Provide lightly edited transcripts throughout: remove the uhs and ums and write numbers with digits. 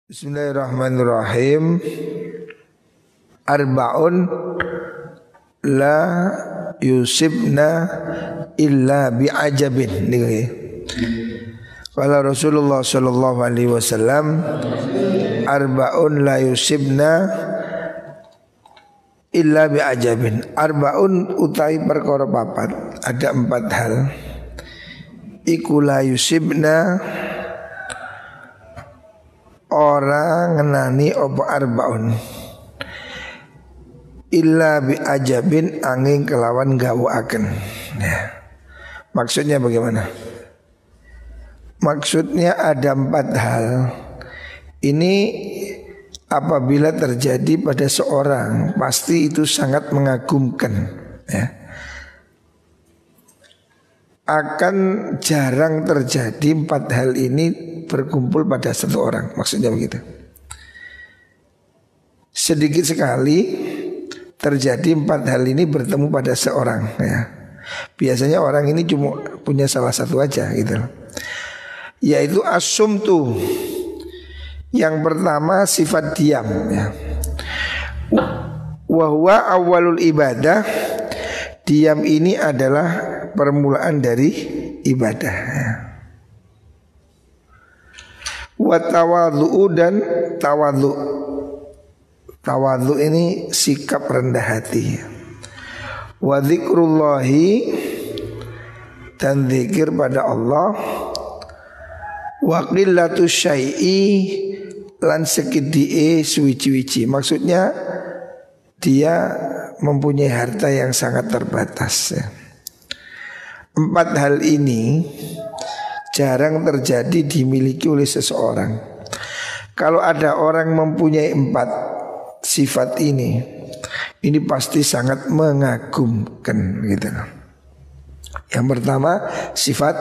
Bismillahirrahmanirrahim. Arba'un la yusibna illa bi'ajabin. Qala Rasulullah sallallahu alaihi wasallam, arba'un la yusibna illa bi'ajabin. Arba'un utai perkara papat, ada 4 hal. Iku la yusibna orang ngenani opo arbaun illa bi ajabin angin kelawan gawuaken. Ya. Maksudnya bagaimana? Maksudnya ada 4 hal. Ini apabila terjadi pada seorang pasti itu sangat mengagumkan, ya. Akan jarang terjadi 4 hal ini berkumpul pada satu orang. Maksudnya begitu. Sedikit sekali terjadi 4 hal ini bertemu pada seorang, ya. Biasanya orang ini cuma punya salah satu aja gitu, yaitu as-sumtu. Yang pertama sifat diam, ya. Wa huwa awwalul ibadah. Diam ini adalah permulaan dari ibadah, ya. Wa tawadhu dan tawadhu. Tawadhu ini sikap rendah hati. Wa dzikrullahi dan zikir pada Allah. Wa qillatu syai'i lan sekedhike suwi-wici. Maksudnya dia mempunyai harta yang sangat terbatas, ya. 4 hal ini jarang terjadi dimiliki oleh seseorang. Kalau ada orang mempunyai 4 sifat ini pasti sangat mengagumkan gitu. Yang pertama sifat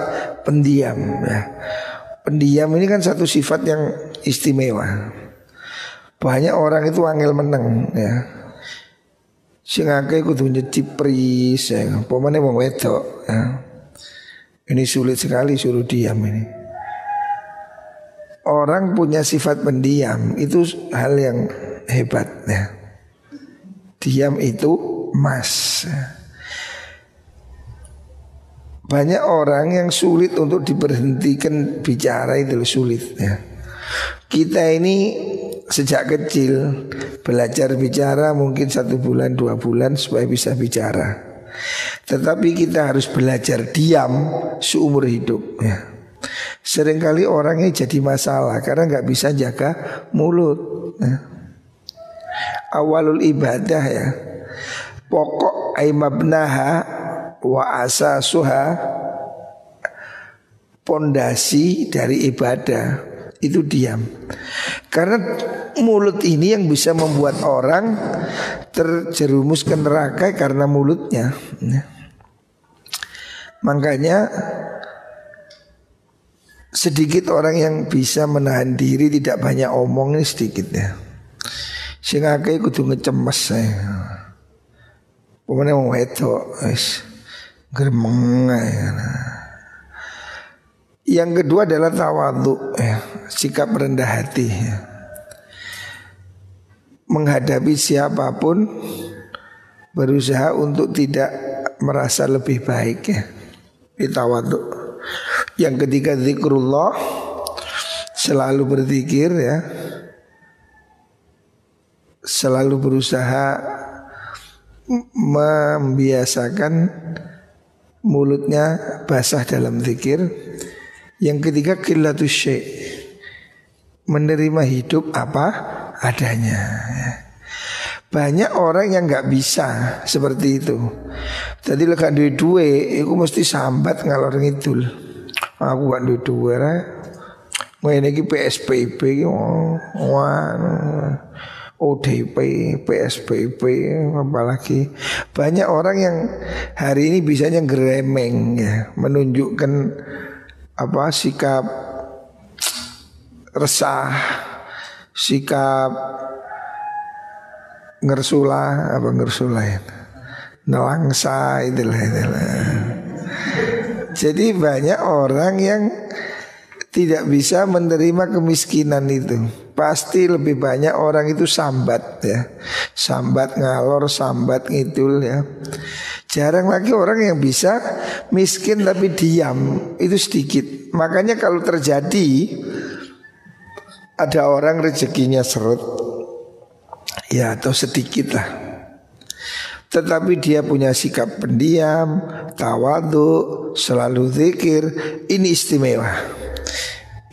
pendiam, ya. Pendiam ini kan satu sifat yang istimewa. Banyak orang itu angel meneng, ya. Sing akeh kudu nyecipris, ya. Pomane wong wedok, ya. Ini sulit sekali suruh diam ini. Orang punya sifat pendiam itu hal yang hebat, ya. Diam itu emas, ya. Banyak orang yang sulit untuk diberhentikan bicara, itu sulit, ya. Kita ini sejak kecil belajar bicara mungkin 1 bulan 2 bulan supaya bisa bicara. Tetapi kita harus belajar diam seumur hidup, ya. Seringkali orangnya jadi masalah karena nggak bisa jaga mulut, ya. Awalul ibadah, ya. Pokok aimabnaha wa asasuha, pondasi dari ibadah itu diam. Karena mulut ini yang bisa membuat orang terjerumus ke neraka karena mulutnya, ya. Makanya sedikit orang yang bisa menahan diri, tidak banyak omong, ini sedikit, ya. Sing akeh kudu ngecemes, ya. Pemene wong wedok wis gremeng, ya. Yang kedua adalah tawadhu, ya. Sikap rendah hati, ya. Menghadapi siapapun berusaha untuk tidak merasa lebih baik, ya. Tawadhu. Yang ketiga zikrullah, selalu berzikir, ya. Selalu berusaha membiasakan mulutnya basah dalam zikir. Yang ketiga qillatu syai', menerima hidup apa adanya, ya. Banyak orang yang nggak bisa seperti itu. Jadi lek duwe iku mesti sambat ngalor ngidul. Aku gak duwe ra. Ngene iki PSBB iki ODP, PSBB, apalagi banyak orang yang hari ini bisanya geremeng, ya, menunjukkan sikap resah, sikap ngersulah ya, nelangsa itulah. Jadi banyak orang yang tidak bisa menerima kemiskinan itu. pasti lebih banyak orang itu sambat ya. Sambat ngalor, sambat ngidul ya. Jarang lagi orang yang bisa miskin tapi diam, itu sedikit. Makanya kalau terjadi ada orang rezekinya seret, ya atau sedikit lah, tetapi dia punya sikap pendiam, tawadhu, selalu zikir, ini istimewa.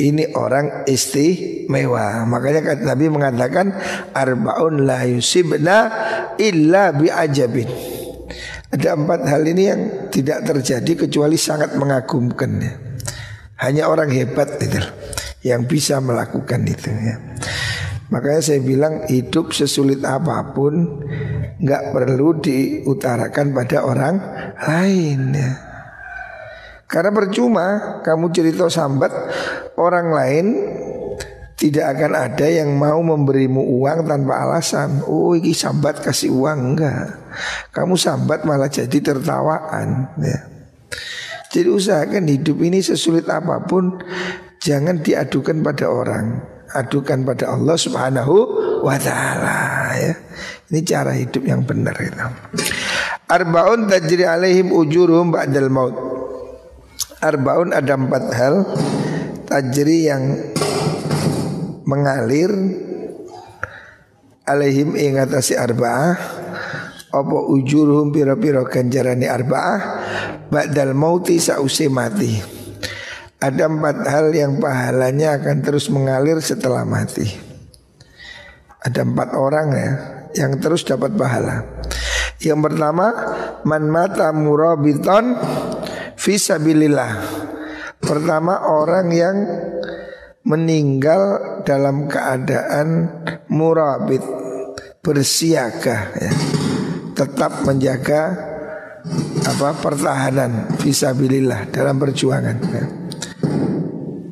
Ini orang istimewa. Makanya kata Nabi mengatakan arbaun la yusibna illa bi'ajabin. Ada 4 hal ini yang tidak terjadi kecuali sangat mengagumkan ya. Hanya orang hebat itu yang bisa melakukan itu ya. Makanya saya bilang hidup sesulit apapun nggak perlu diutarakan pada orang lain ya. Karena percuma kamu cerita sambat, orang lain tidak akan ada yang mau memberimu uang tanpa alasan. Oh ini sambat kasih uang, enggak. Kamu sambat malah jadi tertawaan ya. Jadi usahakan hidup ini sesulit apapun jangan diadukan pada orang, adukan pada Allah Subhanahu wa ta'ala ya. Ini cara hidup yang benar itu. Arbaun tajri alaihim ujurum ba'dal maut. Arbaun ada 4 hal tajri yang mengalir alaihim ingatasi arba'ah apa ujuruhum pira-pira ganjarani arba'ah ba'dal mauti sa'usi mati. Ada 4 hal yang pahalanya akan terus mengalir setelah mati. Ada 4 orang ya yang terus dapat pahala. Yang pertama, man mata murabiton fisabilillah. Pertama, orang yang meninggal dalam keadaan murabit, bersiaga ya. Tetap menjaga pertahanan fisabilillah dalam perjuangan ya.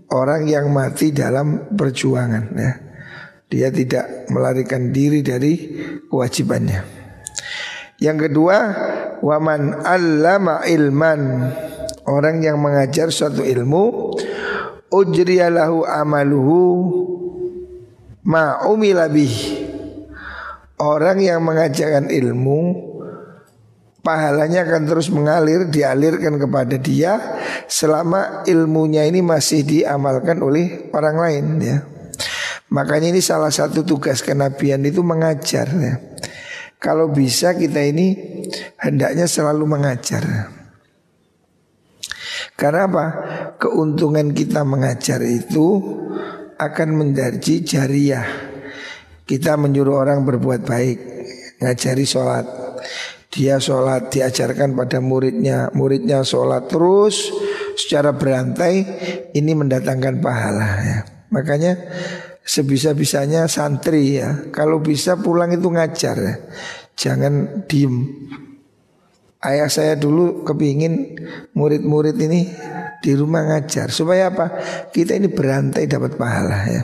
Orang yang mati dalam perjuangan ya. Dia tidak melarikan diri dari kewajibannya. Yang kedua, waman allama ilman, orang yang mengajar suatu ilmu, ujriyalahu amaluhu ma umila bih. Orang yang mengajarkan ilmu, pahalanya akan terus mengalir, dialirkan kepada dia selama ilmunya ini masih diamalkan oleh orang lain ya. Makanya ini salah satu tugas kenabian itu mengajar ya. Kalau bisa kita ini hendaknya selalu mengajar. Karena apa? Keuntungan kita mengajar itu akan menjadi jariah. Kita menyuruh orang berbuat baik, ngajari sholat. Dia sholat, diajarkan pada muridnya, muridnya sholat terus secara berantai, ini mendatangkan pahala ya. Makanya sebisa-bisanya santri ya, kalau bisa pulang itu ngajar ya. Jangan diem. Ayah saya dulu kepingin murid-murid ini di rumah ngajar. Supaya apa? Kita ini berantai dapat pahala ya.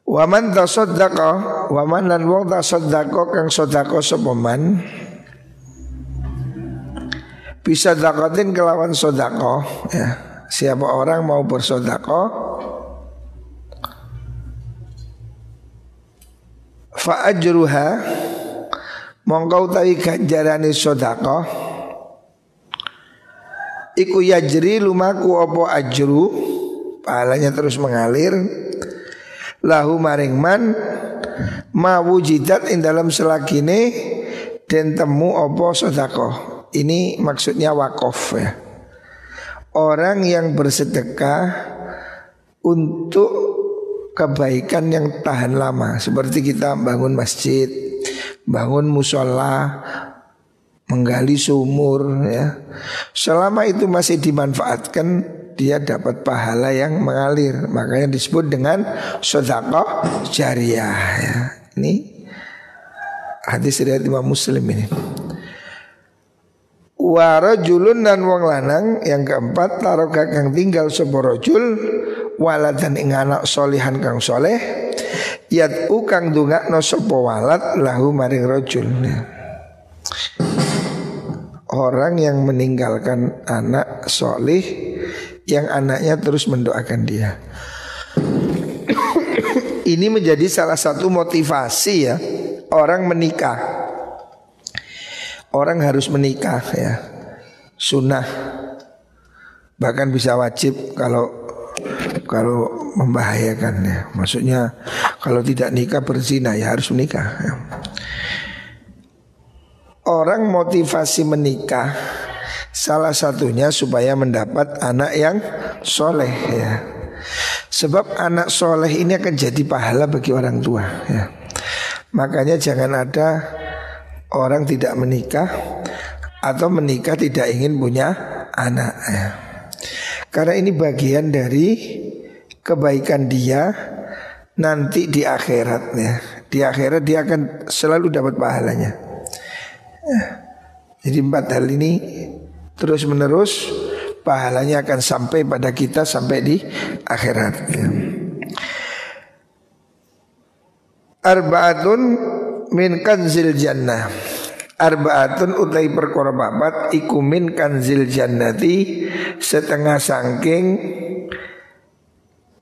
Waman tasaddaqa, waman lan wong tasaddaqa kang sedekah sapa man bisa dakatin kelawan sedekah ya. Siapa orang mau bersedekah fa ajruha mongko utawi ganjarane sedekah iku yajri lumaku apa ajru, pahalanya terus mengalir lahu maring man ma wujidat ing dalam selagine den temu apa sedekah. Ini maksudnya wakaf ya. Orang yang bersedekah untuk kebaikan yang tahan lama, seperti kita bangun masjid, bangun musola, menggali sumur ya. Selama itu masih dimanfaatkan, dia dapat pahala yang mengalir. Makanya disebut dengan sedekah jariyah ya. Ini hadis riwayat Imam Muslim ini. Wa rajulun dan wong lanang yang keempat taroka kang tinggal sapa rajul waladan ing anak solihan kang soleh yad'u kang ndongakno sapa walad lahu maring rajul ya. Orang yang meninggalkan anak soleh yang anaknya terus mendoakan dia. Ini menjadi salah satu motivasi ya orang menikah. Orang harus menikah ya, sunnah, bahkan bisa wajib kalau membahayakan ya. Maksudnya kalau tidak nikah berzina ya harus menikah ya. Orang motivasi menikah salah satunya supaya mendapat anak yang soleh ya. Sebab anak soleh ini akan jadi pahala bagi orang tua ya. Makanya jangan ada orang tidak menikah atau menikah tidak ingin punya anak ya. Karena ini bagian dari kebaikan dia nanti di akhirat ya. Di akhirat dia akan selalu dapat pahalanya ya. Jadi 4 hal ini terus menerus pahalanya akan sampai pada kita sampai di akhirat ya. Arba'atun min kanzil jannah. Arba'atun utai perkara papat iku min kanzil jannati setengah sangking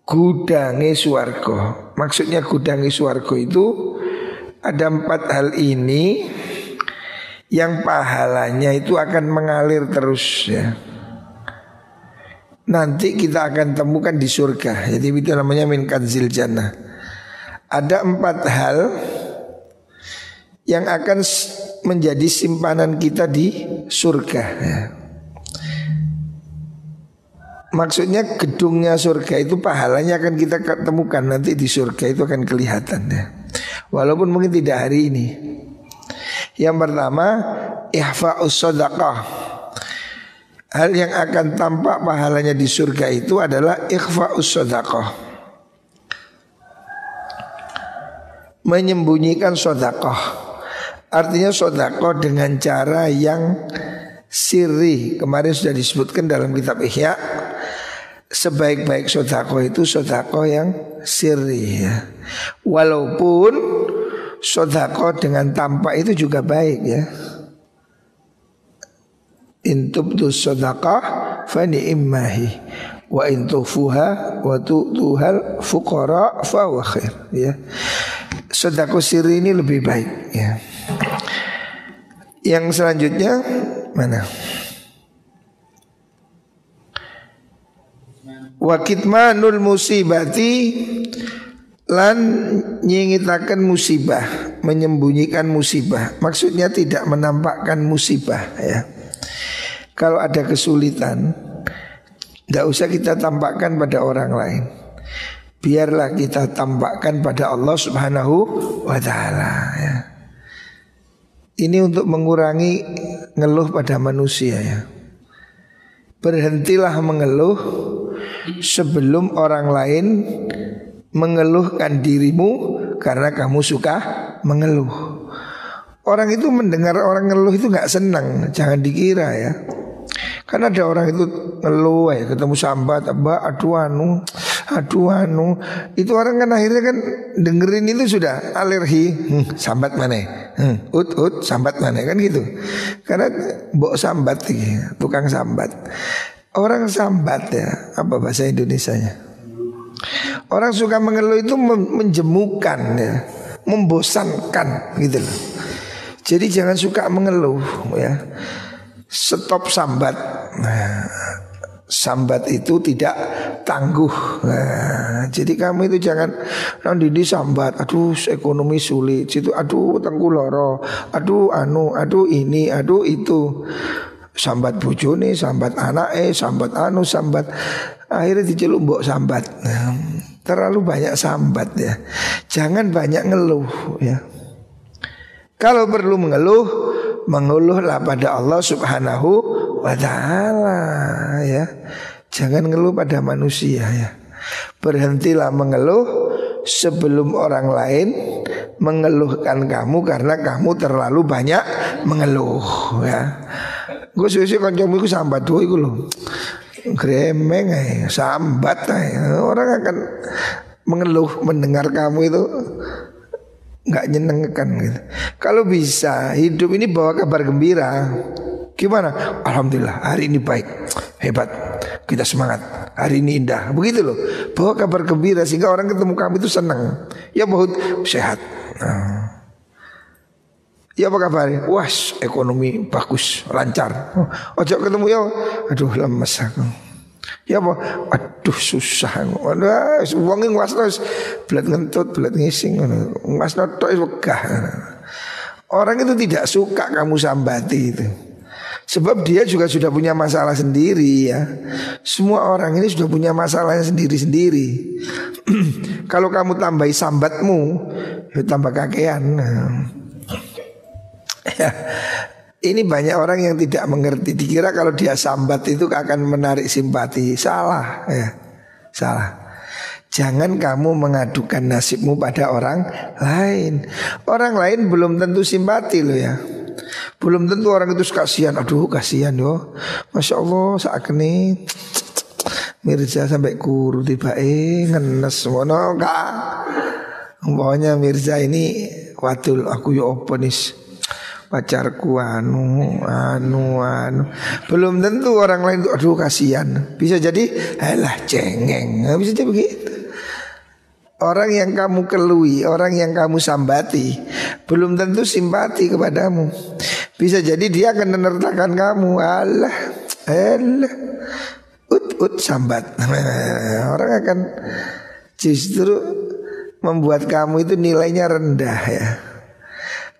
gudange swarga. Maksudnya gudange swarga itu ada 4 hal ini yang pahalanya itu akan mengalir terus ya. Nanti kita akan temukan di surga. Jadi itu namanya min kanzil jannah. Ada 4 hal yang akan menjadi simpanan kita di surga ya. Maksudnya gedungnya surga itu pahalanya akan kita temukan nanti di surga, itu akan kelihatan ya. Walaupun mungkin tidak hari ini. Yang pertama, ihfa'us shadaqah. Hal yang akan tampak pahalanya di surga itu adalah ihfa'us shadaqah. Menyembunyikan sedekah. Artinya sedekah dengan cara yang sirri. Kemarin sudah disebutkan dalam kitab Ihya, sebaik-baik sedekah itu sedekah yang sirri ya. Walaupun sedekah dengan tampak itu juga baik ya. In tubdu sedekah fa ni'mahi wa in tufuha wa tu'tuhal fuqara fa huwa khair ya. Sedekah sirri ini lebih baik ya. Yang selanjutnya mana? Wa kitmanul musibati, lan nyingitaken musibah, menyembunyikan musibah. Maksudnya tidak menampakkan musibah ya. Kalau ada kesulitan, tidak usah kita tampakkan pada orang lain. Biarlah kita tampakkan pada Allah Subhanahu wa ta'ala ya. Ini untuk mengurangi ngeluh pada manusia ya. Berhentilah mengeluh sebelum orang lain mengeluhkan dirimu karena kamu suka mengeluh. Orang itu mendengar orang ngeluh itu gak senang, jangan dikira ya. Karena ada orang itu ngeluh ya, ketemu sambat, aduh anu, itu orang kan akhirnya kan dengerin itu sudah alergi, sambat mana, sambat mana kan gitu. Karena mbok sambat tukang sambat. Orang sambat ya, apa bahasa Indonesianya? Orang suka mengeluh itu menjemukan ya, membosankan gitu loh. Jadi jangan suka mengeluh ya. Stop sambat. Nah, sambat itu tidak tangguh. Nah, jadi kamu itu jangan nanti sambat. Aduh ekonomi sulit. Situ aduh tengku loro. Aduh anu, aduh ini, aduh itu. Sambat bojone, sambat anake, sambat anu, sambat. Akhirnya diceluk mbok sambat. Nah, terlalu banyak sambat ya. Jangan banyak ngeluh ya. Kalau perlu mengeluh, mengeluhlah pada Allah Subhanahu wa ta'ala ya. Jangan ngeluh pada manusia ya. Berhentilah mengeluh sebelum orang lain mengeluhkan kamu karena kamu terlalu banyak mengeluh ya. Gue suwe-suwe kancamu iku sambat doa iku lho. Gremeng ae, sambat ae. Orang akan mengeluh mendengar kamu itu nggak nyenengkan gitu. Kalau bisa hidup ini bawa kabar gembira. Gimana? Alhamdulillah hari ini baik, hebat, kita semangat, hari ini indah. Begitu loh, bawa kabar gembira sehingga orang ketemu kamu itu senang. Ya bahut sehat. Ya apa kabar? Wah, ekonomi bagus, lancar. Ojo ketemu ya, aduh lemes aku. Ya apa? Aduh susah. Waduh, wong iki wasno blet ngentut, blet ngising ngono. Wasno tok wegah. Orang itu tidak suka kamu sambati itu. Sebab dia juga sudah punya masalah sendiri ya. Semua orang ini sudah punya masalahnya sendiri-sendiri. Kalau kamu tambahi sambatmu, ya tambah kakean. Ya, ini banyak orang yang tidak mengerti. Dikira kalau dia sambat itu akan menarik simpati. Salah ya. Salah. Jangan kamu mengadukan nasibmu pada orang lain. Orang lain belum tentu simpati loh ya. Belum tentu orang itu kasihan. Aduh kasihan yo. Masya Allah saat ini Mirza sampai kuru tiba ngenes mono kak. Pokoknya Mirza ini wadul aku yo oponis. Pacarku anu belum tentu orang lain itu aduh kasihan. Bisa jadi alah cengeng. Bisa jadi begitu. Orang yang kamu kelui, orang yang kamu sambati belum tentu simpati kepadamu. Bisa jadi dia akan menertakan kamu. Alah ut sambat. Orang akan justru membuat kamu itu nilainya rendah ya.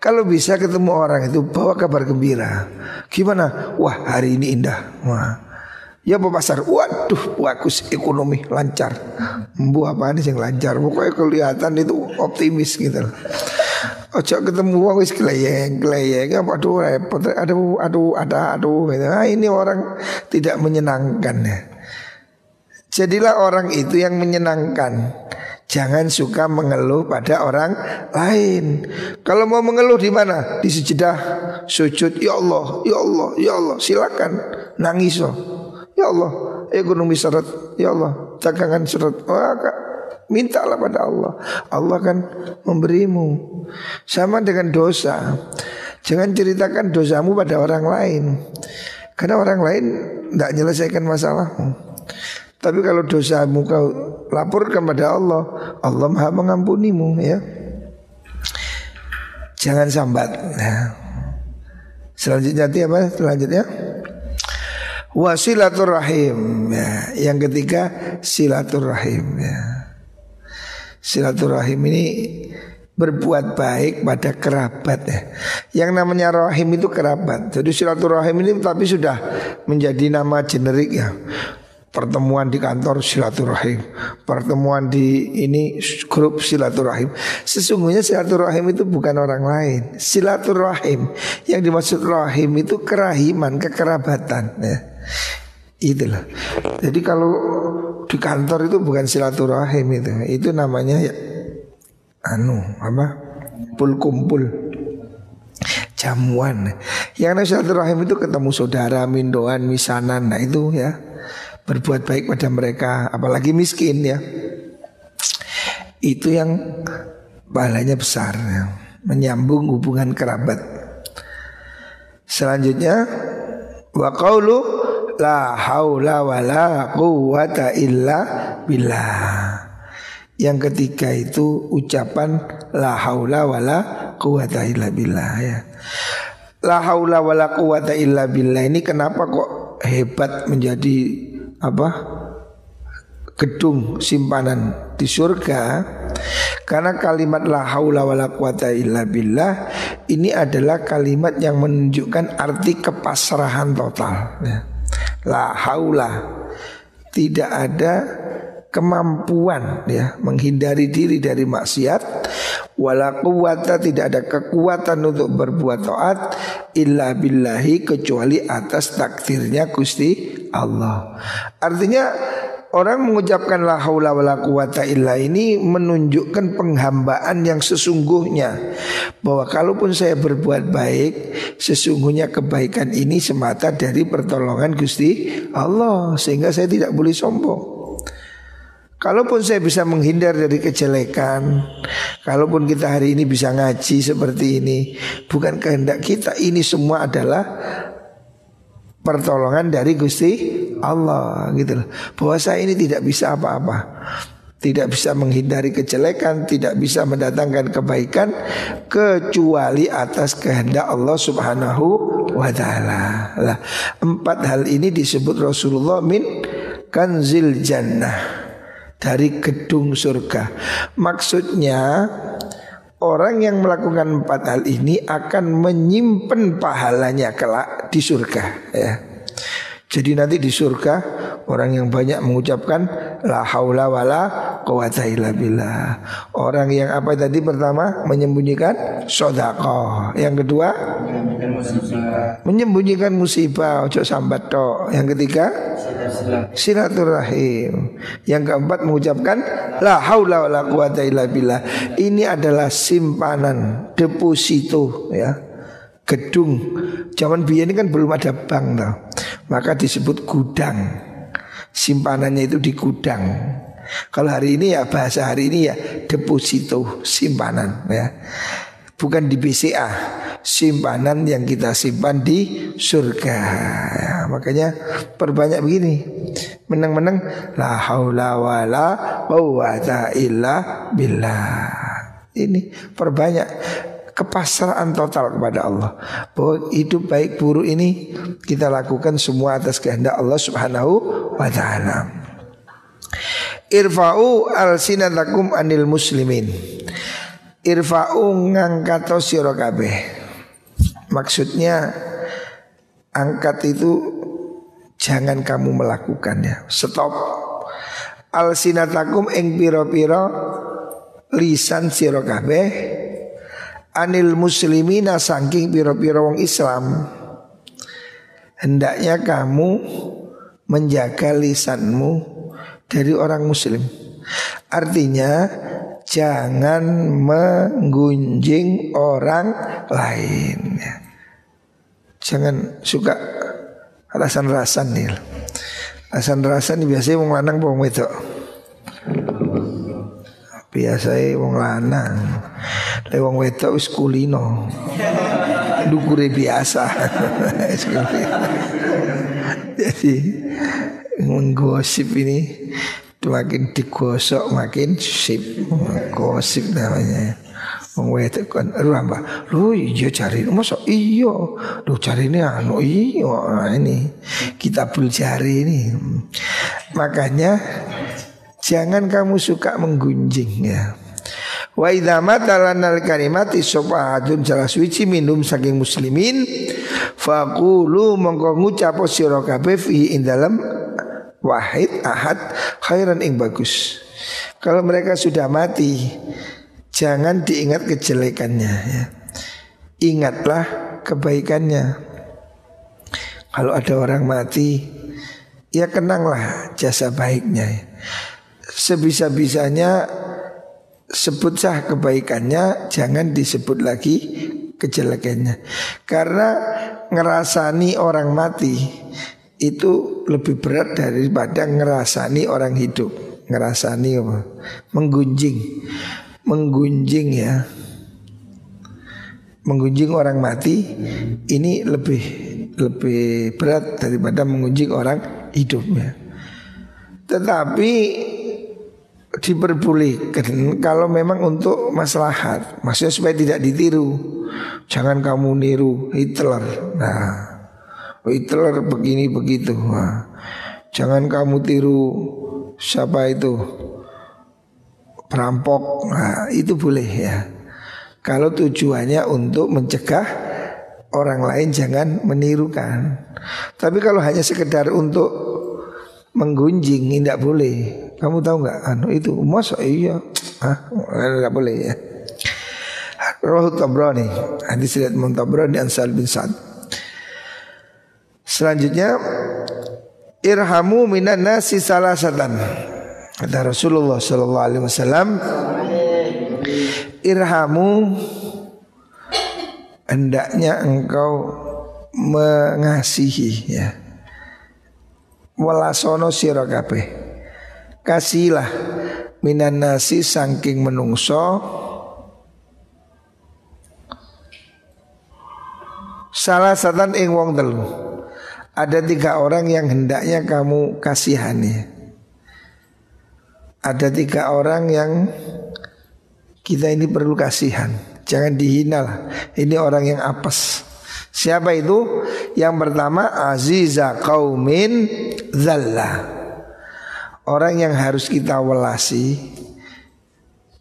Kalau bisa ketemu orang itu bawa kabar gembira. Gimana? Wah hari ini indah. Wah. Ya apa pasar? Waduh bagus ekonomi lancar. Mbu apaan sih yang lancar? Pokoknya kelihatan itu optimis gitu. Ojo ketemu wong wis kleyeng apa aduh repot aduh gitu. Nah, ini orang tidak menyenangkan ya. Jadilah orang itu yang menyenangkan. Jangan suka mengeluh pada orang lain. Kalau mau mengeluh di mana? Di sejadah sujud. Ya Allah, ya Allah, ya Allah. Silakan nangis loh. Ya Allah, ekonomi seret. Ya Allah, dagangan seret. Mintalah pada Allah. Allah akan memberimu. Sama dengan dosa. Jangan ceritakan dosamu pada orang lain. Karena orang lain tidak menyelesaikan masalahmu. Tapi kalau dosamu kau laporkan pada Allah, Allah Maha mengampunimu ya. Jangan sambat. Nah. Selanjutnya apa? Selanjutnya wasilaturrahim ya. Yang ketiga silaturrahim ya. Silaturrahim ini berbuat baik pada kerabat ya. Yang namanya rahim itu kerabat. Jadi silaturrahim ini tapi sudah menjadi nama generik ya. Pertemuan di kantor silaturahim, pertemuan di ini grup silaturahim. Sesungguhnya silaturahim itu bukan orang lain. Silaturahim yang dimaksud rahim itu kerahiman, kekerabatan ya. Itulah. Jadi kalau di kantor itu bukan silaturahim itu namanya ya kumpul jamuan. Yang namanya silaturahim itu ketemu saudara, mindoan, misanan. Nah itu ya. Berbuat baik pada mereka, apalagi miskin ya. Itu yang pahalanya besar ya. Menyambung hubungan kerabat. Selanjutnya wa qaulu la haula wala quwwata illa billah. Yang ketiga itu ucapan la haula wala quwwata illa billah ya. La haula wala quwwata illa billah ini kenapa kok hebat menjadi gedung simpanan di surga? Karena kalimat la haula wala quwata illa billah ini adalah kalimat yang menunjukkan arti kepasrahan total ya. La haula, tidak ada kemampuan ya menghindari diri dari maksiat, wala quwata, tidak ada kekuatan untuk berbuat taat illa billahi, kecuali atas takdirnya Gusti Allah. Artinya orang mengucapkan la haula wala quwata illa ini menunjukkan penghambaan yang sesungguhnya, bahwa kalaupun saya berbuat baik, sesungguhnya kebaikan ini semata dari pertolongan Gusti Allah, sehingga saya tidak boleh sombong. Kalaupun saya bisa menghindar dari kejelekan, kalaupun kita hari ini bisa ngaji seperti ini, bukan kehendak kita, ini semua adalah pertolongan dari Gusti Allah gitu loh. Bahwa saya ini tidak bisa apa-apa, tidak bisa menghindari kejelekan, tidak bisa mendatangkan kebaikan kecuali atas kehendak Allah Subhanahu wa taala. Lah, 4 hal ini disebut Rasulullah min kanzil jannah, dari gedung surga. Maksudnya orang yang melakukan 4 hal ini akan menyimpan pahalanya kelak di surga, ya. Jadi nanti di surga orang yang banyak mengucapkan la haula wala quwata illa billah. Orang yang apa tadi pertama menyembunyikan sedekah. Yang kedua menyembunyikan musibah, ojo sambat tok. Yang ketiga silaturahim. Yang keempat mengucapkan la haula wala quwata illa billah. Ini adalah simpanan, deposito, ya. Gedung. Zaman biyen ini kan belum ada bank tau. Maka disebut gudang. Simpanannya itu di gudang. Kalau hari ini ya bahasa hari ini ya deposito, simpanan, ya. Bukan di BCA, simpanan yang kita simpan di surga, ya. Makanya perbanyak begini. Menang-menang la haula wala quwata illa billah. Ini perbanyak kepasrahan total kepada Allah, bahwa hidup baik buruk ini kita lakukan semua atas kehendak Allah Subhanahu wa taala. Irfa'u alsinatakum anil muslimin. Irfa'u ngangkat sira kabeh. Maksudnya angkat itu jangan kamu melakukannya. Stop. Alsinatakum ing pira-pira lisan sira kabeh anil muslimina saking piro-piro wong Islam. Hendaknya kamu menjaga lisanmu dari orang muslim. Artinya jangan menggunjing orang lain. Jangan suka rasan-rasan nih. Rasan-rasan ini biasanya wong lanang wong wedok. Biasanya wong lanang. Wong wedok wis kulino. Dukure biasa. Jadi menggosip ini makin digosok makin sip. Gosip namanya. Wong wedok kan rambah. Lu iya cari masa iya. Lu cari ini anu iya. Nah, ini kitabul jari ini. Makanya jangan kamu suka menggunjing, ya. Wa idza matalanal kalimati sopahadun salah suci minum saking muslimin faqulu mongko ngucap sira kabeh fi ing dalem wahid ahad khairan ing bagus. Kalau mereka sudah mati jangan diingat kejelekannya, ya. Ingatlah kebaikannya. Kalau ada orang mati ya kenanglah jasa baiknya, ya. Sebisa-bisanya sebut sah kebaikannya, jangan disebut lagi kejelekannya. Karena ngerasani orang mati itu lebih berat daripada ngerasani orang hidup. Ngerasani apa? Menggunjing. Menggunjing, ya. Menggunjing orang mati ini lebih berat daripada menggunjing orang hidup, ya. Tetapi diperbolehkan kalau memang untuk maslahat, maksudnya supaya tidak ditiru. Jangan kamu niru Hitler. Nah, Hitler begini begitu. Nah, jangan kamu tiru siapa itu perampok. Nah, itu boleh, ya. Kalau tujuannya untuk mencegah orang lain jangan menirukan. Tapi kalau hanya sekedar untuk menggunjing tidak boleh. Kamu tahu nggak? Anu itu masa iya? Nggak boleh, ya. Rawahu Tabrani, hadis riwayat Imam Tabrani an Sa'd bin Sa'd. Selanjutnya irhamu minan nasi salasatan. Kata Rasulullah sallallahu alaihi wasallam, irhamu, hendaknya engkau mengasihi, ya. Walasono sira kabeh. Kasihlah minan nasi saking menungso salasatan ing wong telu. Ada 3 orang yang hendaknya kamu kasihani. ada 3 orang yang kita ini perlu kasihan, jangan dihina lah. Ini orang yang apes. Siapa itu? Yang pertama aziza qaumin zalla. Orang yang harus kita welasi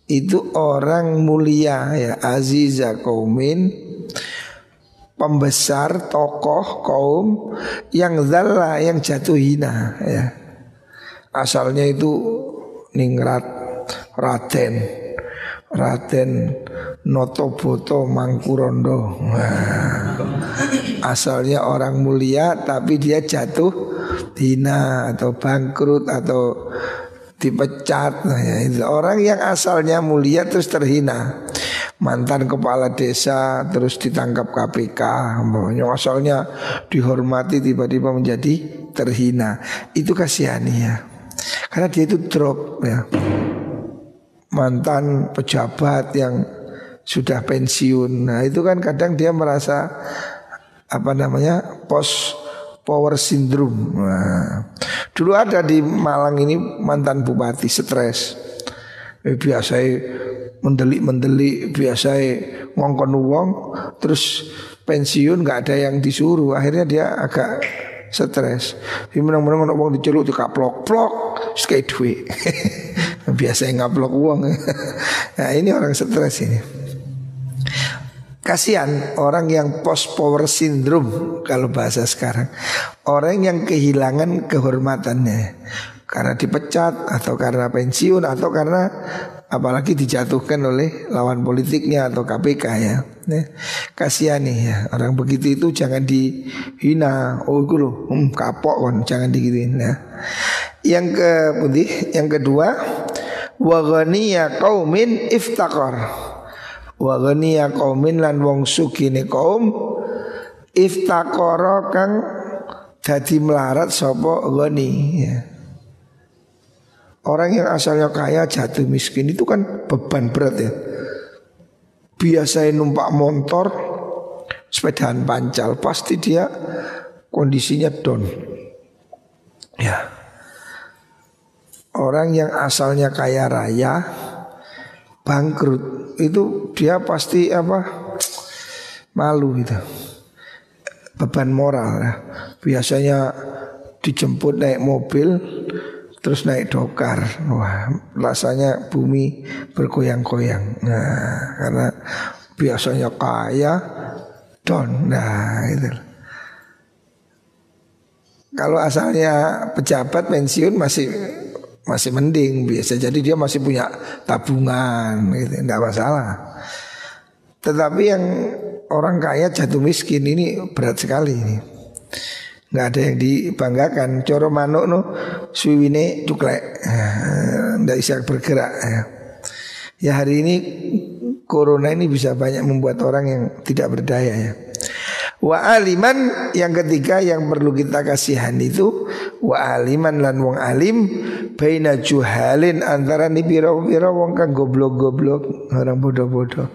itu orang mulia ya, aziza qaumin, pembesar tokoh kaum yang zalla, yang jatuh hina ya. Asalnya itu ningrat Raden Notoboto Mangkurondo. Asalnya orang mulia tapi dia jatuh hina atau bangkrut atau dipecat. Nah, ya, itu orang yang asalnya mulia terus terhina. Mantan kepala desa terus ditangkap KPK. Yang asalnya dihormati tiba-tiba menjadi terhina. Itu kasihani ya. Karena dia itu drop ya. Mantan pejabat yang sudah pensiun. Nah itu kan kadang dia merasa post power syndrome. Nah, dulu ada di Malang ini mantan bupati stres. Biasanya mendelik, biasanya ngongkon uang, terus pensiun nggak ada yang disuruh. Akhirnya dia agak stres. Dia menang-menang uang diceluk dikaplok-plok, kayak duit. Biasanya ngaplok uang. Nah ini orang stres ini. Kasihan orang yang post power syndrome kalau bahasa sekarang. Orang yang kehilangan kehormatannya karena dipecat atau karena pensiun atau karena apalagi dijatuhkan oleh lawan politiknya atau KPK ya. Kasihan nih ya, orang begitu itu jangan dihina. Oh itu loh, kapok kan, jangan digituin ya. Yang kedua, wa ghaniya qaumin iftaqar. Wa ghaniya qaumin lan wong sugine kaum iftaqara kang dadi melarat sapa ghani ya. Orang yang asalnya kaya jatuh miskin itu kan beban berat ya. Biasanya numpak motor, sepedaan pancal, pasti dia kondisinya down. Ya. Orang yang asalnya kaya raya bangkrut itu dia pasti malu gitu. Beban moral ya. Biasanya dijemput naik mobil terus naik dokar. Wah, rasanya bumi bergoyang-goyang. Nah, karena biasanya kaya down. Nah, itu. Kalau asalnya pejabat pensiun masih mending biasa, jadi dia masih punya tabungan gitu, enggak masalah. Tetapi yang orang kaya jatuh miskin ini berat sekali ini. Enggak ada yang dibanggakan. Coro manuk no suwine cuklek, enggak bisa bergerak ya. Ya hari ini corona ini bisa banyak membuat orang yang tidak berdaya ya. Wa aliman, yang ketiga yang perlu kita kasihan itu wa aliman lan wong alim baina juhalin, antara ni pira-pira wong kang goblok-goblok, orang bodoh-bodoh.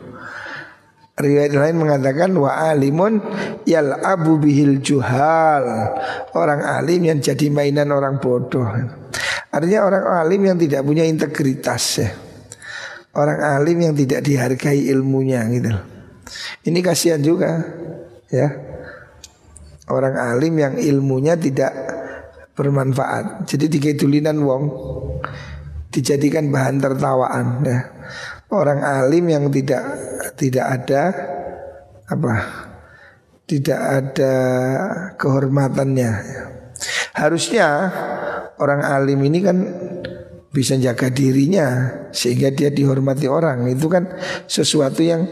Riwayat lain mengatakan wa alimun yal'abu bihil juhal, orang alim yang jadi mainan orang bodoh. Artinya orang alim yang tidak punya integritas ya. Orang alim yang tidak dihargai ilmunya gitu. Ini kasihan juga ya. Orang alim yang ilmunya tidak bermanfaat, jadi dikedulinan wong, dijadikan bahan tertawaan ya. Orang alim yang tidak ada tidak ada kehormatannya. Harusnya orang alim ini kan bisa jaga dirinya sehingga dia dihormati orang. Itu kan sesuatu yang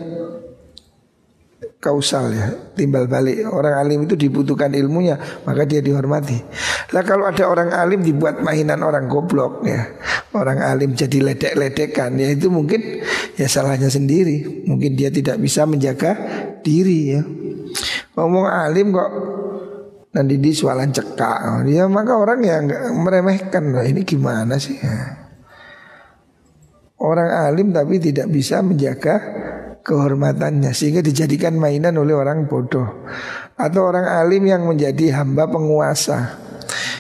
kausal ya, timbal balik. Orang alim itu dibutuhkan ilmunya, maka dia dihormati. Lah kalau ada orang alim dibuat mainan orang goblok ya, orang alim jadi ledek-ledekan ya, itu mungkin ya salahnya sendiri. Mungkin dia tidak bisa menjaga diri ya. Ngomong alim kok nanti di soalan cekak ya, maka orang yang meremehkan. Nah, ini gimana sih ya? Orang alim tapi tidak bisa menjaga kehormatannya sehingga dijadikan mainan oleh orang bodoh. Atau orang alim yang menjadi hamba penguasa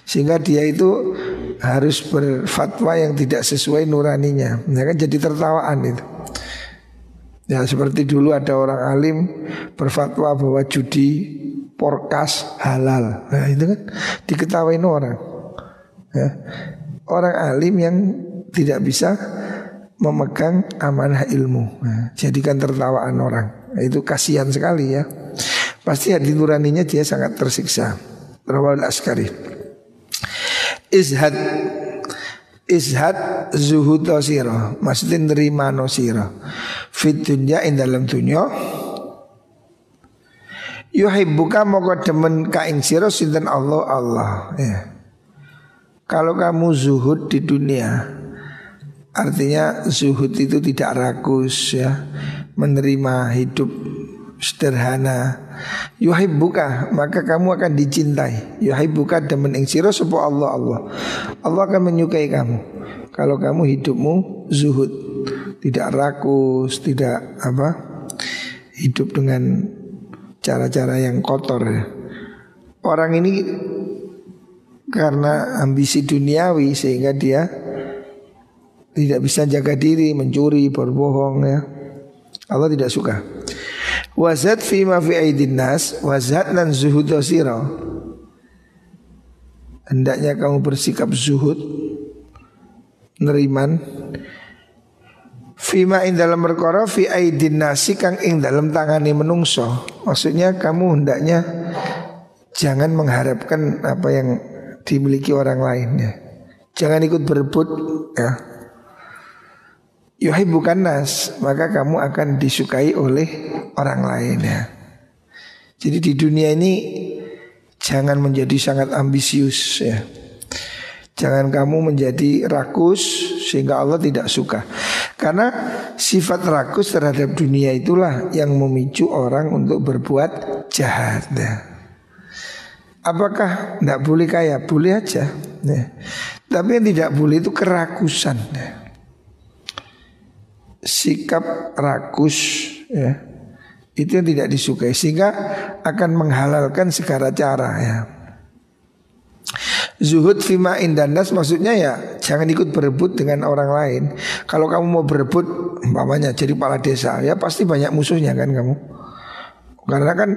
sehingga dia itu harus berfatwa yang tidak sesuai nuraninya. Ya kan jadi tertawaan itu. Ya seperti dulu ada orang alim berfatwa bahwa judi porkas halal. Nah itu kan diketawain orang. Ya. Orang alim yang tidak bisa memegang amanah ilmu. Nah, jadikan tertawaan orang. Nah, itu kasihan sekali ya. Pasti hati nuraninya dia sangat tersiksa. Rawal Askari. Izhad zuhud sira, maksudnya nerima no sira. Fit dunya ing dalam dunya. Yuhibbuka moko demen ka ing sira sinten Allah ya. Kalau kamu zuhud di dunia, artinya zuhud itu tidak rakus ya, menerima hidup sederhana. Yuhibbuka maka kamu akan dicintai. Yuhibbuka demen ing sira sapa Allah. Allah akan menyukai kamu kalau kamu hidupmu zuhud, tidak rakus, tidak hidup dengan cara-cara yang kotor ya. Orang ini karena ambisi duniawi sehingga dia tidak bisa jaga diri, mencuri, berbohong ya. Allah tidak suka. Wazat fi ma fi aidin nas, wazat nan zuhud sira. Hendaknya kamu bersikap zuhud, neriman fima ing dalam perkara fi aidin nasi kang ing dalam tangane menungso. Maksudnya kamu hendaknya jangan mengharapkan apa yang dimiliki orang lain ya. Jangan ikut berebut ya. Yuhibbukan nas, maka kamu akan disukai oleh orang lain ya. Jadi di dunia ini jangan menjadi sangat ambisius ya. Jangan kamu menjadi rakus sehingga Allah tidak suka. Karena sifat rakus terhadap dunia itulah yang memicu orang untuk berbuat jahat ya. Apakah tidak boleh kaya? Boleh aja ya. Tapi yang tidak boleh itu kerakusan ya. Sikap rakus ya, itu yang tidak disukai sehingga akan menghalalkan segala cara ya. Zuhud fima indanas maksudnya ya jangan ikut berebut dengan orang lain. Kalau kamu mau berebut umpamanya jadi kepala desa ya pasti banyak musuhnya kan kamu. Karena kan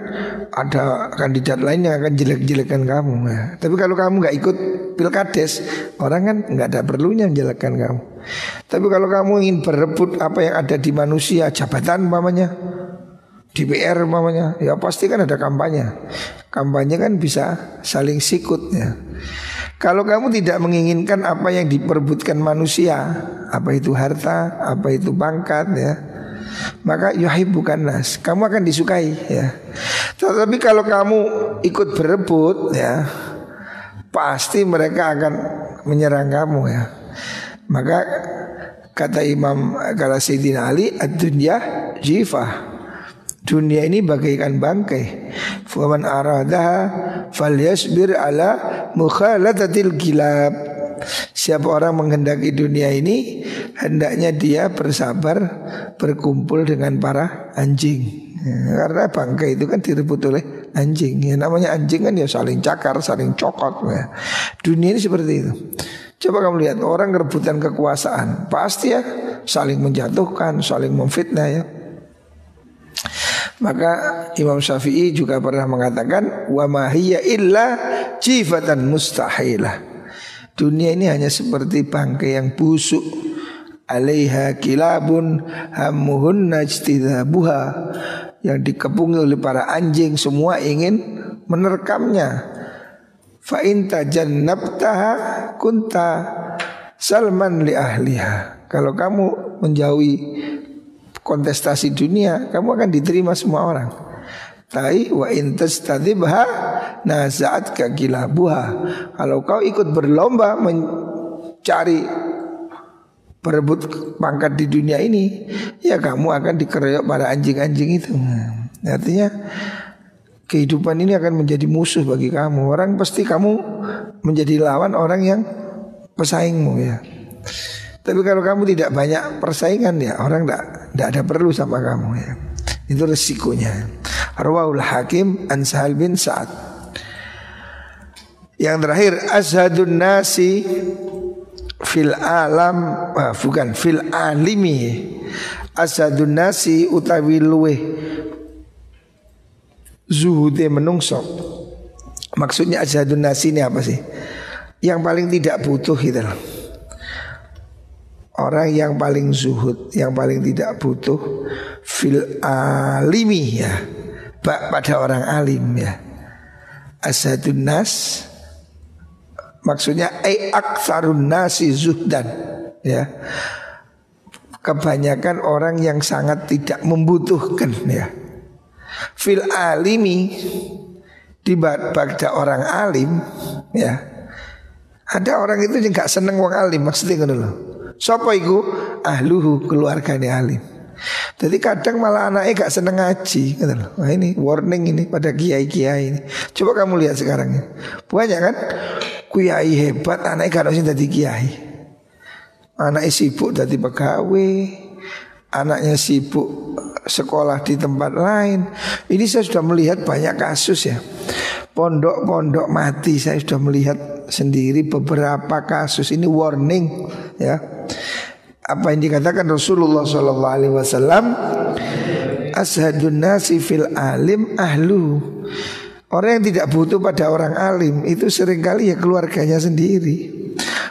ada kandidat lain yang akan jelek-jelekan kamu ya. Tapi kalau kamu gak ikut pilkades, orang kan gak ada perlunya menjelekkan kamu. Tapi kalau kamu ingin berebut apa yang ada di manusia, jabatan umpamanya, DPR umpamanya, ya pasti kan ada kampanye. Kampanye kan bisa saling sikut ya. Kalau kamu tidak menginginkan apa yang diperebutkan manusia, apa itu harta, apa itu pangkat ya, maka yuhibbukan nas, kamu akan disukai ya. Tetapi kalau kamu ikut berebut ya, pasti mereka akan menyerang kamu ya. Maka kata Imam Sayyidina Ali, ad-dunya jifah, dunia ini bagaikan bangkai. Faman aradaha falyasbir ala mukhalatatil kilab. Siapa orang menghendaki dunia ini, hendaknya dia bersabar berkumpul dengan para anjing ya, karena bangkai itu kan direbut oleh anjing ya. Namanya anjing kan ya saling cakar, saling cokot ya. Dunia ini seperti itu. Coba kamu lihat orang rebutan kekuasaan, pasti ya saling menjatuhkan, saling memfitnah ya. Maka Imam Syafi'i juga pernah mengatakan wa ma hiya illa jifatan mustahilah. Dunia ini hanya seperti bangkai yang busuk. Alaiha kilabun hammuhun najtidhabuha, yang dikepungi oleh para anjing, semua ingin menerkamnya. Fa in tajannabtaha kunta salman li ahliha. Kalau kamu menjauhi kontestasi dunia, kamu akan diterima semua orang. Tai wa in tastadibha nazaat ka kilabuha. Kalau kau ikut berlomba mencari berebut pangkat di dunia ini, ya kamu akan dikeroyok para anjing-anjing itu. Artinya kehidupan ini akan menjadi musuh bagi kamu. Orang pasti kamu menjadi lawan orang yang pesaingmu ya. Tapi kalau kamu tidak banyak persaingan ya, orang tidak ada perlu sama kamu ya. Itu resikonya. Arwahul Hakim an Sahal bin Sa'ad. Yang terakhir, azhadun nasi fil alam bukan fil alimi asadun nasi utawi luwe zuhude menungso. Maksudnya azhadun nasi ini apa sih? Yang paling tidak butuh gitu loh. Orang yang paling zuhud, yang paling tidak butuh fil alimi ya, pada orang alim ya. Azhadun nas maksudnya aktsarun nasi zuhdan ya. Kebanyakan orang yang sangat tidak membutuhkan ya. Fil alimi pada orang alim ya. Ada orang itu yang gak seneng wong alim maksudnya ngono lho. Sapa iku? Ahluhu, keluargane alim. Jadi kadang malah anaknya gak seneng ngaji gitu loh. Nah ini warning ini pada kiai-kiai ini. Coba kamu lihat sekarang ya. Banyak kan kiai hebat anaknya gak harusnya jadi kiai. Anaknya sibuk jadi pegawai, anaknya sibuk sekolah di tempat lain. Ini saya sudah melihat banyak kasus ya. Pondok-pondok mati, saya sudah melihat sendiri beberapa kasus. Ini warning ya. Apa yang dikatakan Rasulullah SAW, ashadun nasi fil alim ahlu. Orang yang tidak butuh pada orang alim itu seringkali ya keluarganya sendiri.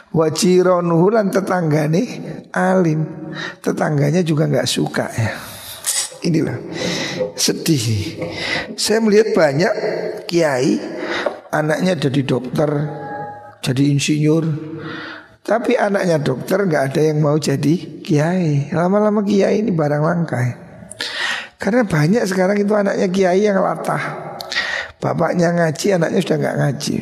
Wajironuhu lan tetanggane alim, tetangganya juga nggak suka ya. Inilah sedih. Saya melihat banyak kiai anaknya jadi dokter, jadi insinyur, tapi anaknya dokter nggak ada yang mau jadi kiai. Lama-lama kiai ini barang langka ya. Karena banyak sekarang itu anaknya kiai yang latah. Bapaknya ngaji, anaknya sudah nggak ngaji.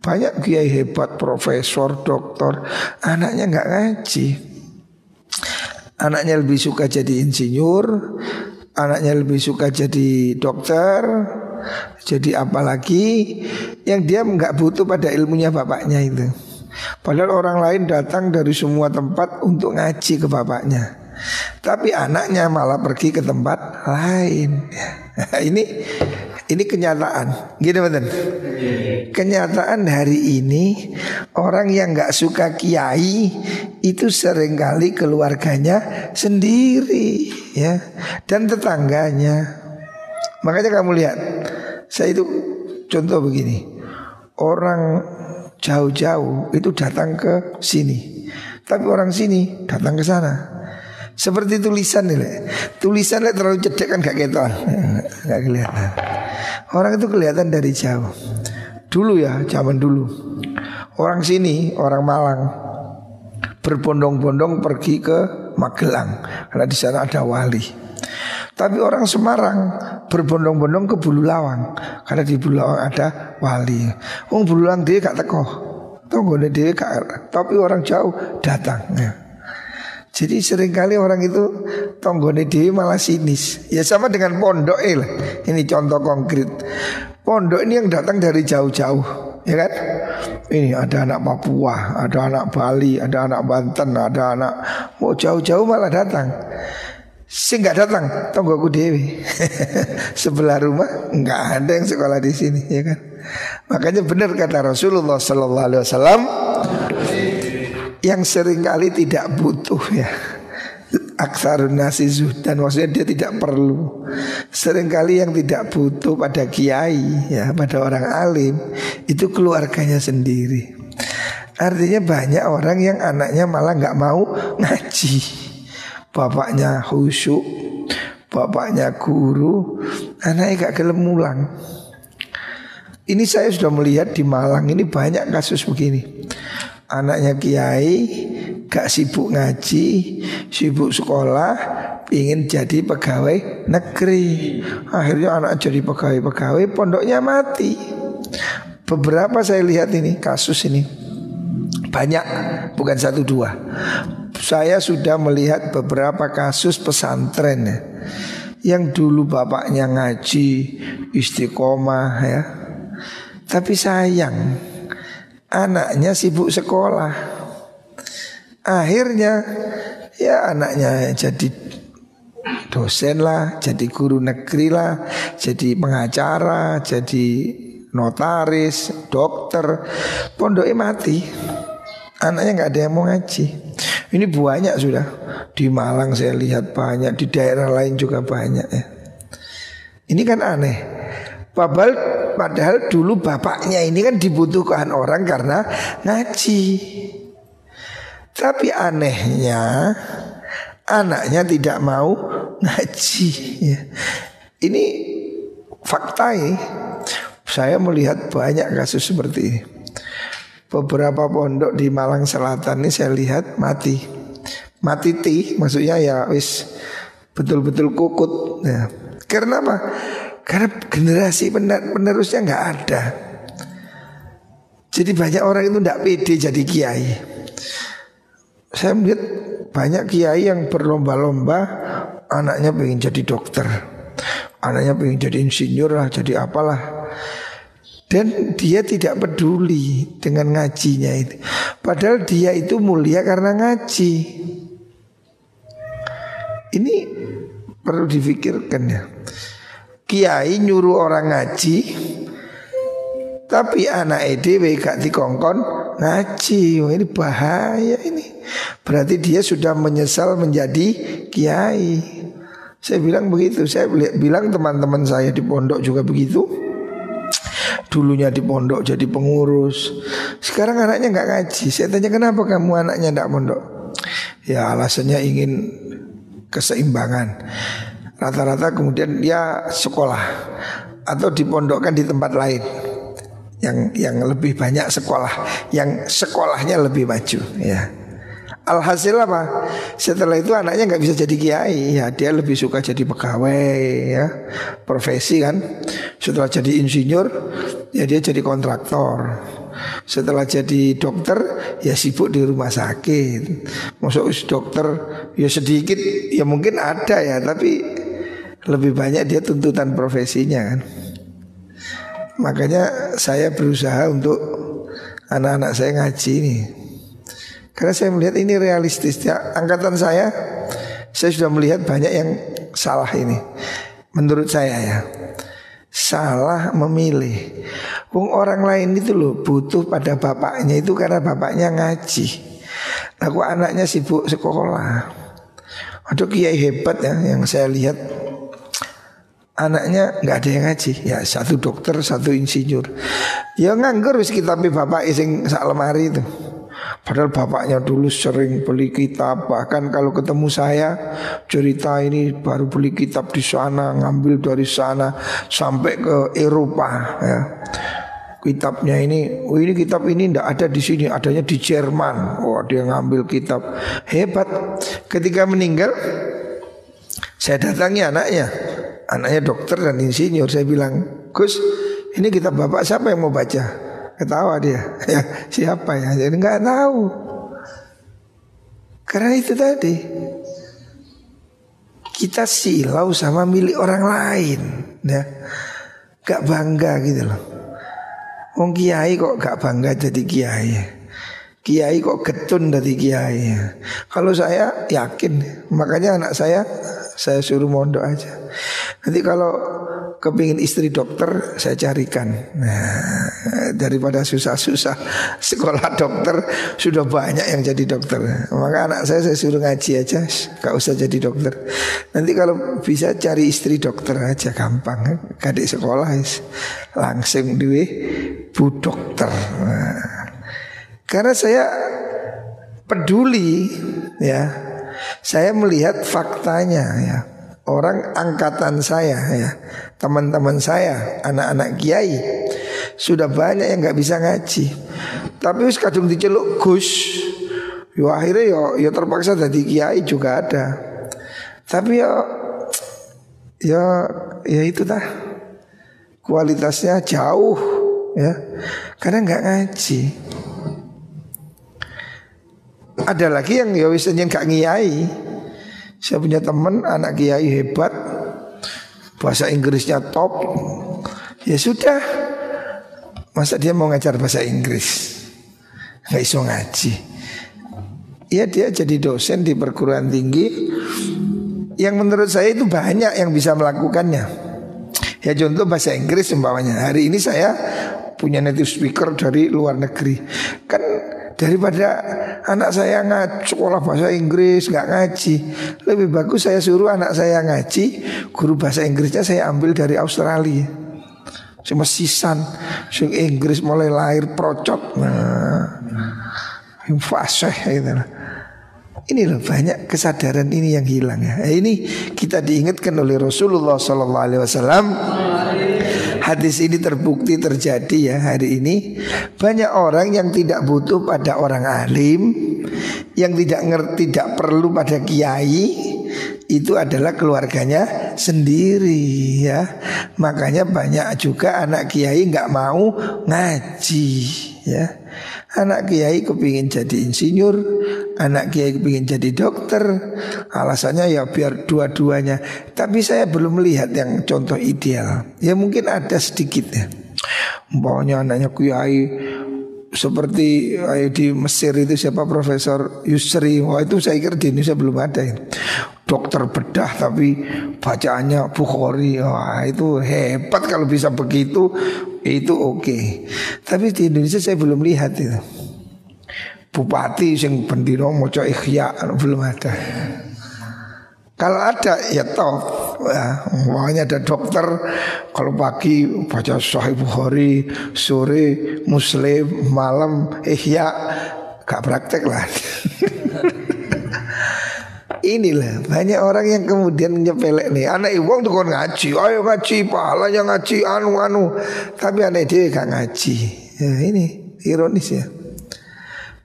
Banyak kiai hebat, profesor, doktor, anaknya nggak ngaji. Anaknya lebih suka jadi insinyur, anaknya lebih suka jadi dokter, jadi apalagi yang dia nggak butuh pada ilmunya bapaknya itu. Padahal orang lain datang dari semua tempat untuk ngaji ke bapaknya, tapi anaknya malah pergi ke tempat lain. Ini kenyataan, gitu betul. Kenyataan hari ini orang yang nggak suka kiai itu seringkali keluarganya sendiri ya, dan tetangganya. Makanya kamu lihat, saya itu contoh begini, orang jauh-jauh itu datang ke sini, tapi orang sini datang ke sana. Seperti tulisan nih, tulisan terlalu cedek kan gak keton, gak kelihatan. Orang itu kelihatan dari jauh. Dulu ya, zaman dulu, orang sini, orang Malang berbondong-bondong pergi ke Magelang karena di sana ada wali. Tapi orang Semarang berbondong-bondong ke Bululawang karena di Bululawang ada wali. Wong Bululawang dia gak teko, tonggone dia gak, tapi orang jauh datang ya. Jadi seringkali orang itu tonggone dewi malah sinis. Ya sama dengan pondok lah. Ini contoh konkret. Pondok ini yang datang dari jauh-jauh, ya kan? Ini ada anak Papua, ada anak Bali, ada anak Banten, ada anak mau jauh-jauh malah datang. Sing nggak datang tonggoku dewi. Sebelah rumah nggak ada yang sekolah di sini, ya kan? Makanya benar kata Rasulullah Sallallahu Alaihi Wasallam, yang seringkali tidak butuh ya, aktsarun nasi zuhdan, maksudnya dia tidak perlu. Seringkali yang tidak butuh pada kiai ya, pada orang alim itu keluarganya sendiri. Artinya banyak orang yang anaknya malah nggak mau ngaji. Bapaknya khusyuk, bapaknya guru, anaknya gak gelem mulang. Ini saya sudah melihat di Malang ini banyak kasus begini. Anaknya kiai gak sibuk ngaji, sibuk sekolah, ingin jadi pegawai negeri. Akhirnya anak jadi pegawai, pondoknya mati. Beberapa saya lihat ini kasus ini banyak, bukan satu dua. Saya sudah melihat beberapa kasus pesantren ya, yang dulu bapaknya ngaji istiqomah ya, tapi sayang anaknya sibuk sekolah. Akhirnya ya anaknya jadi dosen lah, jadi guru negeri lah, jadi pengacara, jadi notaris, dokter. Pondoknya mati. anaknya nggak ada yang mau ngaji. Ini banyak sudah. Di Malang saya lihat banyak, di daerah lain juga banyak ya. Ini kan aneh. Padahal dulu bapaknya ini kan dibutuhkan orang karena ngaji. Tapi anehnya anaknya tidak mau ngaji ya. Ini fakta ya. Saya melihat banyak kasus seperti ini. Beberapa pondok di Malang Selatan ini saya lihat mati maksudnya ya wis betul-betul kukut ya. Karena apa? Karena generasi penerusnya nggak ada. Jadi banyak orang itu tidak pede jadi kiai. Saya melihat banyak kiai yang berlomba-lomba, anaknya pengen jadi dokter, anaknya pengen jadi insinyur lah, jadi apalah. Dan dia tidak peduli dengan ngajinya itu. Padahal dia itu mulia karena ngaji. Ini perlu difikirkan ya. Kiai nyuruh orang ngaji, tapi anak dhewe gak dikongkon ngaji. Wah, ini bahaya ini. Berarti dia sudah menyesal menjadi kiai. Saya bilang begitu. Saya bilang teman-teman saya di pondok juga begitu. Dulunya di pondok jadi pengurus, sekarang anaknya nggak ngaji. Saya tanya kenapa kamu anaknya nggak pondok? Ya alasannya ingin keseimbangan. Rata-rata kemudian dia sekolah atau dipondokkan di tempat lain yang lebih banyak sekolah, yang sekolahnya lebih maju ya. Alhasil apa? Setelah itu anaknya nggak bisa jadi kiai ya, dia lebih suka jadi pegawai ya, profesi kan. Setelah jadi insinyur ya dia jadi kontraktor. Setelah jadi dokter ya sibuk di rumah sakit. Masuk dokter ya sedikit ya mungkin ada ya, tapi lebih banyak dia tuntutan profesinya kan. Makanya saya berusaha untuk anak-anak saya ngaji nih. Karena saya melihat ini realistis ya. Angkatan saya sudah melihat banyak yang salah ini. Menurut saya ya, salah memilih. Wong orang lain itu loh butuh pada bapaknya itu karena bapaknya ngaji. Aku anaknya sibuk sekolah. Ada kiai hebat ya yang saya lihat, anaknya nggak ada yang ngaji. Ya satu dokter, satu insinyur. Ya nganggur wis kitabe bapak sing sak lemari itu. Padahal bapaknya dulu sering beli kitab. Bahkan kalau ketemu saya cerita ini baru beli kitab di sana, ngambil dari sana sampai ke Eropa ya. Kitabnya ini, oh ini kitab ini tidak ada di sini, adanya di Jerman. Oh dia ngambil kitab, hebat. Ketika meninggal saya datangi anaknya dokter dan insinyur. Saya bilang, Gus, ini kitab bapak siapa yang mau baca? Ketawa dia, ya siapa ya? Jadi nggak tahu. Karena itu tadi kita silau sama milik orang lain, ya, gak bangga gitu loh. Wong kiai kok gak bangga jadi kiai? Kiai kok getun dari kiai? Kalau saya yakin, makanya anak saya suruh mondok aja. Nanti kalau kepingin istri dokter saya carikan. Nah, daripada susah-susah sekolah dokter, sudah banyak yang jadi dokter. Maka anak saya suruh ngaji aja, gak usah jadi dokter. Nanti kalau bisa cari istri dokter aja, gampang. Kadek sekolah langsung duwe bu dokter. Nah, karena saya peduli ya. Saya melihat faktanya ya. Orang angkatan saya ya, teman-teman saya, anak-anak kiai sudah banyak yang nggak bisa ngaji. Tapi wis kadung diceluk Gus. Yo akhirnya yo terpaksa jadi kiai juga ada. Tapi ya itu dah. Kualitasnya jauh ya. Karena nggak ngaji. Ada lagi yang ya wis nggak ngiyai. Saya punya teman anak kiai hebat, bahasa Inggrisnya top. Ya sudah, masa dia mau ngajar bahasa Inggris, nggak iso ngaji. Ya dia jadi dosen di perguruan tinggi. Yang menurut saya itu banyak yang bisa melakukannya. Ya contoh bahasa Inggris umpamanya. Hari ini saya punya native speaker dari luar negeri. Kan Daripada anak saya sekolah bahasa Inggris nggak ngaji, lebih bagus saya suruh anak saya ngaji, guru bahasa Inggrisnya saya ambil dari Australia. Cuma sisan, sing Inggris mulai lahir procot, fasih gitu. Ini loh banyak kesadaran ini yang hilang ya. Ini kita diingatkan oleh Rasulullah SAW. Hadis ini terbukti terjadi ya hari ini. Banyak orang yang tidak butuh pada orang alim, yang tidak ngerti, tidak perlu pada kiai. Itu adalah keluarganya sendiri ya. Makanya banyak juga anak kiai nggak mau ngaji ya. Anak kiai kepingin jadi insinyur, anak kiai kepingin jadi dokter. Alasannya ya biar dua-duanya. Tapi saya belum melihat yang contoh ideal. Ya mungkin ada sedikit ya. Umpamanya anaknya kiai seperti di Mesir itu siapa, Profesor Yusri. Wah itu saya kira di Indonesia belum ada ya. Dokter bedah tapi bacaannya Bukhari. Wah itu hebat kalau bisa begitu. Itu oke. Tapi di Indonesia saya belum lihat itu. Bupati yang bendino moco ikhya belum ada. Kalau ada ya top ya, makanya ada dokter kalau pagi baca Sahih Bukhari, sore Muslim, malam ihya, gak praktek lah. Inilah banyak orang yang kemudian nyepelek nih. Anak ibu tuh kan ngaji, ayo ngaji, pahalanya ngaji, anu. Tapi anak dia gak ngaji. Ya, ini ironis ya.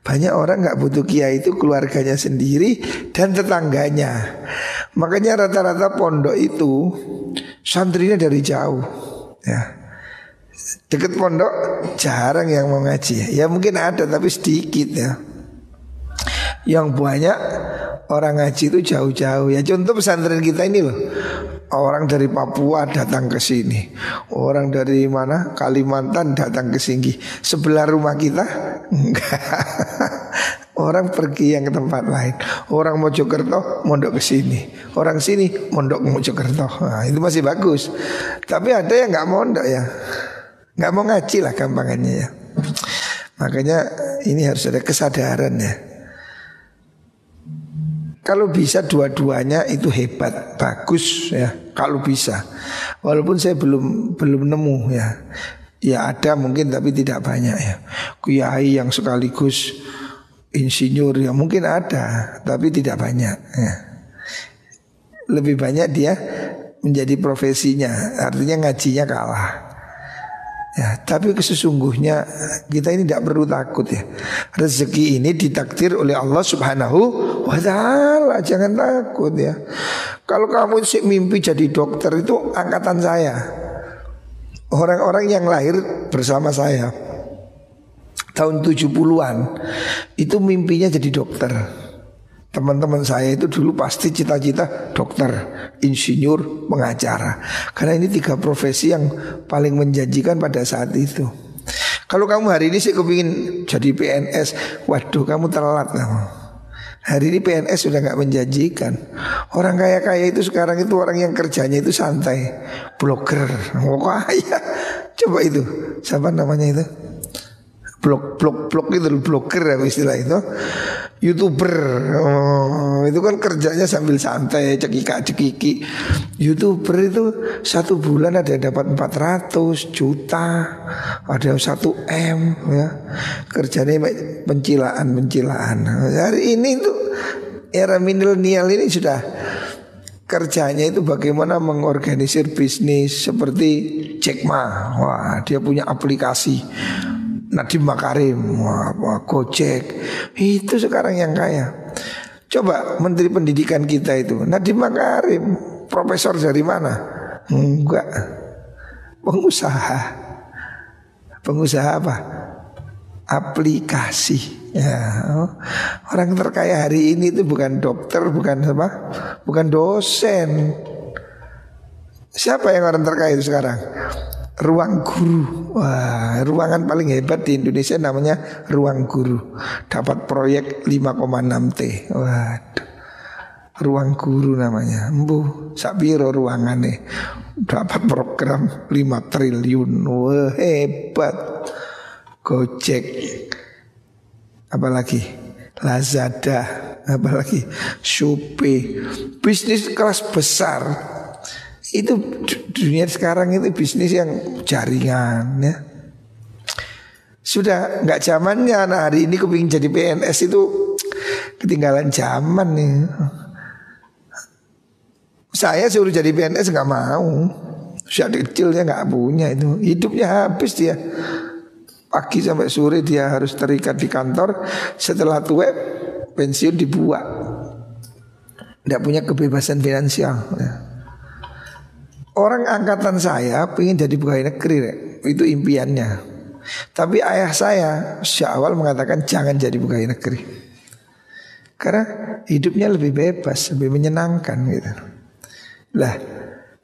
Banyak orang gak butuh kiai itu keluarganya sendiri dan tetangganya. Makanya rata-rata pondok itu santrinya dari jauh ya. Deket pondok jarang yang mau ngaji. Ya mungkin ada tapi sedikit ya. Yang banyak orang ngaji itu jauh-jauh ya. Contoh pesantren kita ini loh. Orang dari Papua datang ke sini. Orang dari mana? Kalimantan datang ke sini. Sebelah rumah kita? Enggak. Orang pergi yang ke tempat lain. Orang Mojokerto mondok ke sini. Orang sini mondok ke Mojokerto. Nah, itu masih bagus. Tapi ada yang enggak mondok ya. Enggak mau ngaji lah gampangannya ya. Makanya ini harus ada kesadaran ya. Kalau bisa dua-duanya itu hebat, bagus ya. Kalau bisa, walaupun saya belum nemu ya. Ya ada mungkin tapi tidak banyak ya. Kiai yang sekaligus insinyur ya mungkin ada, tapi tidak banyak ya. Lebih banyak dia menjadi profesinya, artinya ngajinya kalah. Ya, tapi sesungguhnya kita ini tidak perlu takut ya. Rezeki ini ditakdir oleh Allah Subhanahu wa ta'ala. Jangan takut ya. Kalau kamu sih mimpi jadi dokter itu angkatan saya. Orang-orang yang lahir bersama saya tahun 70-an itu mimpinya jadi dokter. Teman-teman saya itu dulu pasti cita-cita dokter, insinyur, pengacara. Karena ini tiga profesi yang paling menjanjikan pada saat itu. Kalau kamu hari ini sih kepingin jadi PNS, waduh kamu telat kamu. Hari ini PNS sudah gak menjanjikan. Orang kaya-kaya itu sekarang itu orang yang kerjanya itu santai, blogger, kaya. Coba itu, siapa namanya itu? Blog itu blogger ya istilah itu. YouTuber itu kan kerjanya sambil santai cekika-cekiki. YouTuber itu satu bulan ada yang dapat 400 juta, ada yang 1 M ya. Kerjanya pencilaan. Hari ini tuh era milenial ini sudah kerjanya itu bagaimana mengorganisir bisnis seperti Jack Ma. Wah, dia punya aplikasi Nadiem Makarim, Gojek, itu sekarang yang kaya. Coba Menteri Pendidikan kita itu Nadiem Makarim, profesor dari mana? Enggak, pengusaha apa? Aplikasi. Ya, orang terkaya hari ini itu bukan dokter, bukan apa? Bukan dosen. Siapa yang orang terkaya itu sekarang? Ruang guru. Wah, ruangan paling hebat di Indonesia namanya Ruang Guru. Dapat proyek 5,6 T. Waduh. Ruang Guru namanya. Mbuh, sakbiro ruangannya. Dapat program 5 triliun. Wah, hebat. Gojek. apalagi Lazada, apalagi Shopee, bisnis kelas besar. Itu dunia sekarang itu bisnis yang jaringan ya. Sudah nggak zamannya anak hari ini kepingin jadi PNS itu ketinggalan zaman nih. Saya suruh jadi PNS nggak mau. Sejak kecilnya nggak punya itu. Hidupnya habis dia. Pagi sampai sore dia harus terikat di kantor. Setelah tua pensiun dibuat. Tidak punya kebebasan finansial ya. Orang angkatan saya pengen jadi pegawai negeri ya. Itu impiannya. Tapi ayah saya sejak awal mengatakan jangan jadi pegawai negeri. Karena hidupnya lebih bebas, lebih menyenangkan gitu. Lah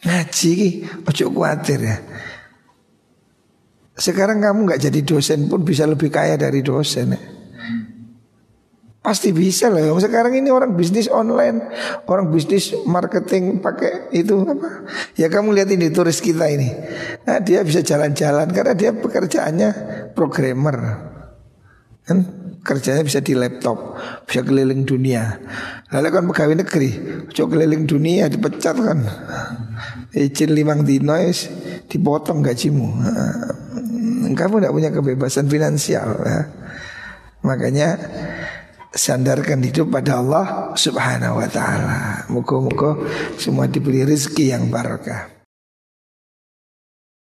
ngaji ki ojo khawatir ya. Sekarang kamu nggak jadi dosen pun bisa lebih kaya dari dosen ya. Pasti bisa lah. Sekarang ini orang bisnis online, orang bisnis marketing pakai itu apa? Ya kamu lihat ini turis kita ini. Nah, dia bisa jalan-jalan karena dia pekerjaannya programmer. Kan kerjanya bisa di laptop, bisa keliling dunia. Lalu kan pegawai negeri, coba keliling dunia dipecat kan. Izin 5 dino dipotong gajimu. Kamu tidak punya kebebasan finansial ya. Makanya sandarkan hidup pada Allah Subhanahu wa taala. Moga-moga semua diberi rezeki yang barokah.